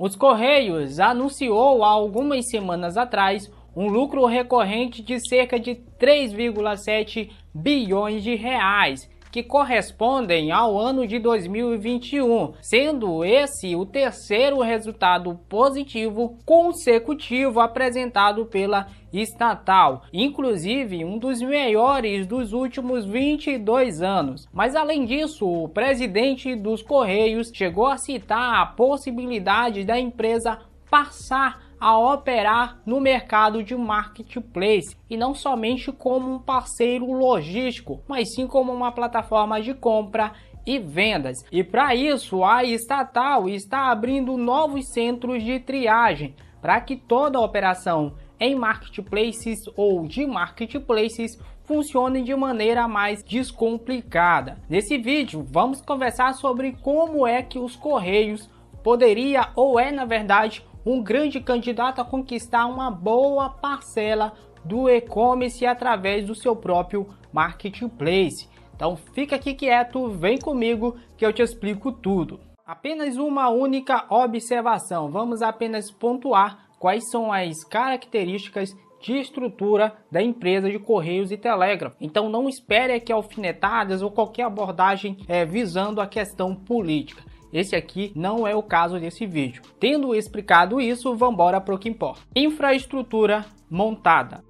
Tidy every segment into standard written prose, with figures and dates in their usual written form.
Os Correios anunciou há algumas semanas atrás um lucro recorrente de cerca de 3,7 bilhões de reais, que correspondem ao ano de 2021, sendo esse o terceiro resultado positivo consecutivo apresentado pela estatal, inclusive um dos melhores dos últimos 22 anos. Mas além disso, o presidente dos Correios chegou a citar a possibilidade da empresa passar a operar no mercado de marketplace e não somente como um parceiro logístico, mas sim como uma plataforma de compra e vendas. E para isso, a estatal está abrindo novos centros de triagem para que toda a operação em marketplaces ou de marketplaces funcione de maneira mais descomplicada. Nesse vídeo, vamos conversar sobre como é que os Correios poderia ou é, na verdade, um grande candidato a conquistar uma boa parcela do e-commerce através do seu próprio marketplace. Então fica aqui quieto, vem comigo que eu te explico tudo. Apenas uma única observação, vamos apenas pontuar quais são as características de estrutura da empresa de Correios e Telégrafo. Então não espere aqui alfinetadas ou qualquer abordagem visando a questão política. Esse aqui não é o caso desse vídeo. Tendo explicado isso, vamos embora para o que importa. Infraestrutura montada.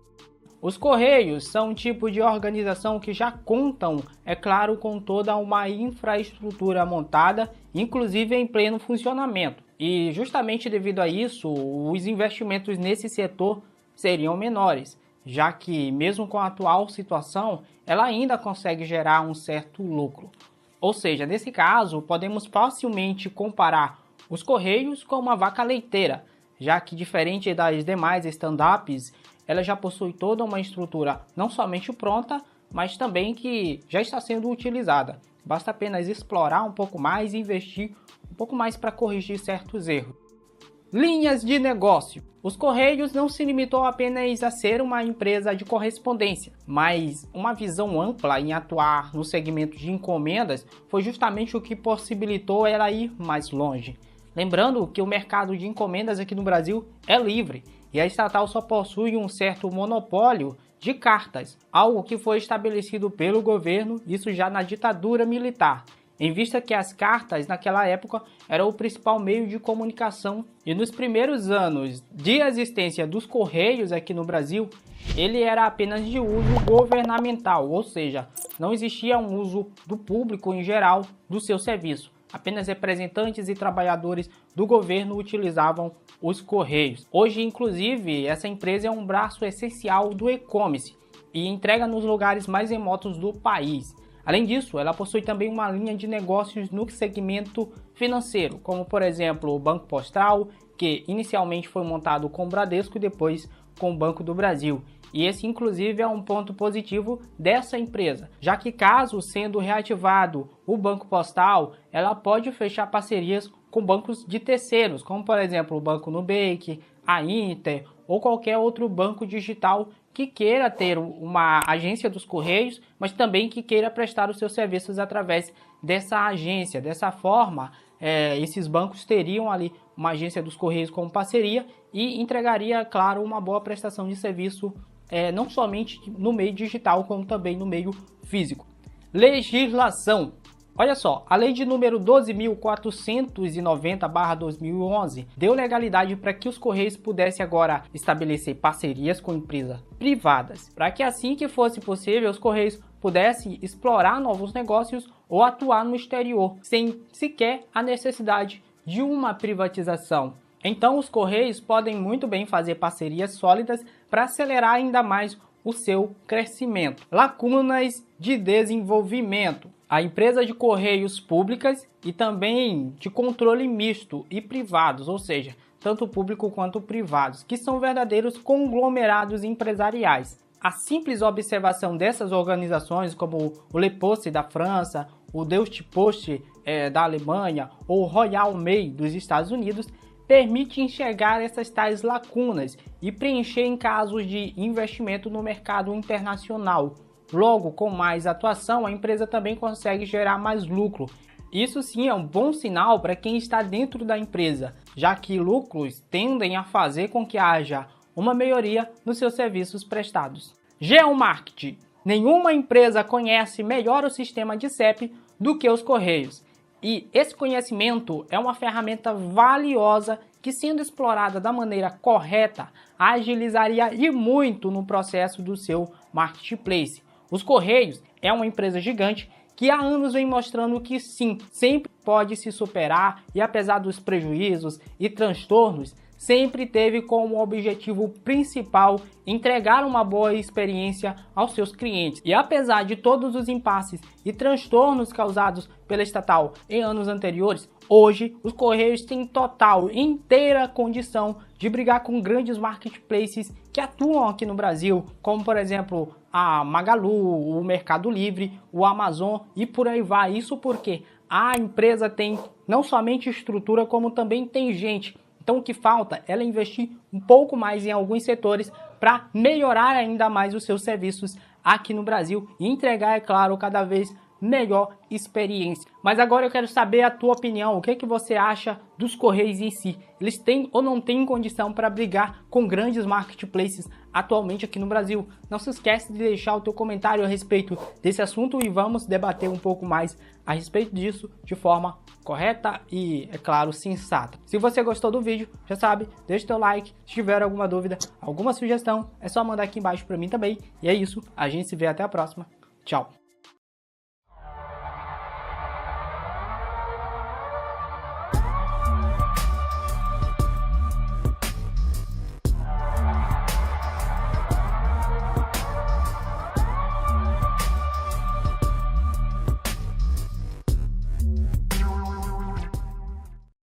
Os Correios são um tipo de organização que já contam, é claro, com toda uma infraestrutura montada, inclusive em pleno funcionamento. E justamente devido a isso, os investimentos nesse setor seriam menores, já que mesmo com a atual situação, ela ainda consegue gerar um certo lucro. Ou seja, nesse caso, podemos facilmente comparar os Correios com uma vaca leiteira, já que diferente das demais stand-ups, ela já possui toda uma estrutura não somente pronta, mas também que já está sendo utilizada. Basta apenas explorar um pouco mais e investir um pouco mais para corrigir certos erros. Linhas de negócio. Os Correios não se limitou apenas a ser uma empresa de correspondência, mas uma visão ampla em atuar no segmento de encomendas foi justamente o que possibilitou ela ir mais longe. Lembrando que o mercado de encomendas aqui no Brasil é livre e a estatal só possui um certo monopólio de cartas, algo que foi estabelecido pelo governo, isso já na ditadura militar, em vista que as cartas naquela época eram o principal meio de comunicação. E nos primeiros anos de existência dos Correios aqui no Brasil, ele era apenas de uso governamental, ou seja, não existia um uso do público em geral do seu serviço. Apenas representantes e trabalhadores do governo utilizavam os Correios. Hoje, inclusive, essa empresa é um braço essencial do e-commerce e entrega nos lugares mais remotos do país. Além disso, ela possui também uma linha de negócios no segmento financeiro, como por exemplo o Banco Postal, que inicialmente foi montado com o Bradesco e depois com o Banco do Brasil. E esse inclusive é um ponto positivo dessa empresa, já que caso sendo reativado o Banco Postal, ela pode fechar parcerias com bancos de terceiros, como por exemplo o Banco Nubank, a Inter ou qualquer outro banco digital que queira ter uma agência dos Correios, mas também que queira prestar os seus serviços através dessa agência. Dessa forma, esses bancos teriam ali uma agência dos Correios como parceria e entregaria, claro, uma boa prestação de serviço, não somente no meio digital, como também no meio físico. Legislação. Olha só, a lei de número 12.490/2011 deu legalidade para que os Correios pudessem agora estabelecer parcerias com empresas privadas, para que assim que fosse possível os Correios pudessem explorar novos negócios ou atuar no exterior, sem sequer a necessidade de uma privatização. Então os Correios podem muito bem fazer parcerias sólidas para acelerar ainda mais o seu crescimento. Lacunas de desenvolvimento. A empresa de Correios públicas e também de controle misto e privados, ou seja, tanto público quanto privados, que são verdadeiros conglomerados empresariais. A simples observação dessas organizações, como o Le Poste da França, o Deutsche Post da Alemanha ou o Royal Mail dos Estados Unidos, permite enxergar essas tais lacunas e preencher em casos de investimento no mercado internacional. Logo, com mais atuação, a empresa também consegue gerar mais lucro Isso sim é um bom sinal para quem está dentro da empresa, já que lucros tendem a fazer com que haja uma melhoria nos seus serviços prestados. Geomarketing. Nenhuma empresa conhece melhor o sistema de CEP do que os Correios. E esse conhecimento é uma ferramenta valiosa que, sendo explorada da maneira correta, agilizaria e muito no processo do seu marketplace. Os Correios é uma empresa gigante que há anos vem mostrando que sim, sempre pode se superar e, apesar dos prejuízos e transtornos, sempre teve como objetivo principal entregar uma boa experiência aos seus clientes. E apesar de todos os impasses e transtornos causados pela estatal em anos anteriores, hoje os Correios têm total e inteira condição de brigar com grandes marketplaces que atuam aqui no Brasil, como por exemplo a Magalu, o Mercado Livre, o Amazon e por aí vai. Isso porque a empresa tem não somente estrutura, como também tem gente. Então o que falta é ela investir um pouco mais em alguns setores para melhorar ainda mais os seus serviços aqui no Brasil e entregar, é claro, cada vez melhor experiência. Mas agora eu quero saber a tua opinião. O que é que você acha dos Correios em si? Eles têm ou não têm condição para brigar com grandes marketplaces atualmente aqui no Brasil? Não se esquece de deixar o teu comentário a respeito desse assunto e vamos debater um pouco mais a respeito disso de forma correta e, é claro, sensata. Se você gostou do vídeo, já sabe, deixa o teu like. Se tiver alguma dúvida, alguma sugestão, é só mandar aqui embaixo para mim também. E é isso, a gente se vê até a próxima. Tchau!